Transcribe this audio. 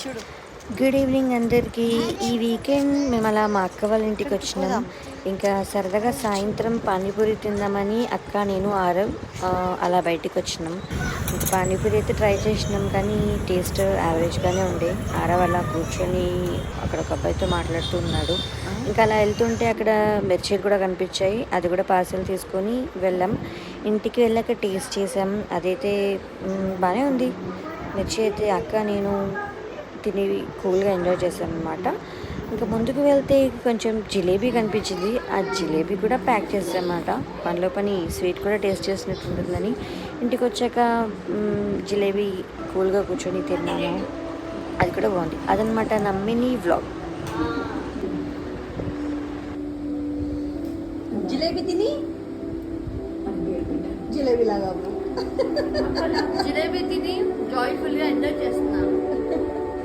చూడు. Good evening అందరికీ. ఈ వీకెండ్ మేము అలా మా అక్క వాళ్ళ ఇంటికి వచ్చినాం. ఇంకా సరదాగా సాయంత్రం పానీపూరి తిందామని అక్క నేను ఆరవ్ అలా బయటికి వచ్చినాం. ఇంకా పానీపూరి అయితే ట్రై చేసినాం, కానీ టేస్ట్ యావరేజ్గానే ఉండే. ఆరవ్ అలా కూర్చొని అక్కడ ఒక అబ్బాయితో మాట్లాడుతూ ఉన్నాడు. ఇంకా అలా వెళ్తుంటే అక్కడ మిర్చీలు కూడా కనిపించాయి, అది కూడా పార్సల్ తీసుకొని వెళ్ళాం. ఇంటికి వెళ్ళాక టేస్ట్ చేసాం, అదైతే బాగానే ఉంది. మిర్చి అయితే అక్క నేను తిని కూల్గా ఎంజాయ్ చేశాను అనమాట. ఇంకా ముందుకు వెళ్తే కొంచెం జిలేబీ కనిపించింది, ఆ జిలేబీ కూడా ప్యాక్ చేసామన్నమాట. పనిలో పని స్వీట్ కూడా టేస్ట్ చేసినట్టు ఉంటుందని ఇంటికి వచ్చాక జిలేబీ కూల్గా కూర్చొని తిన్నాము. అది కూడా బాగుంది. అదనమాట నా మినీ వ్లాగ్. జిలేబీ తిని జిలేబీ లాగా జిలేబీ తిని జాయ్ఫుల్గా ఎంజాయ్ చేస్తున్నాను.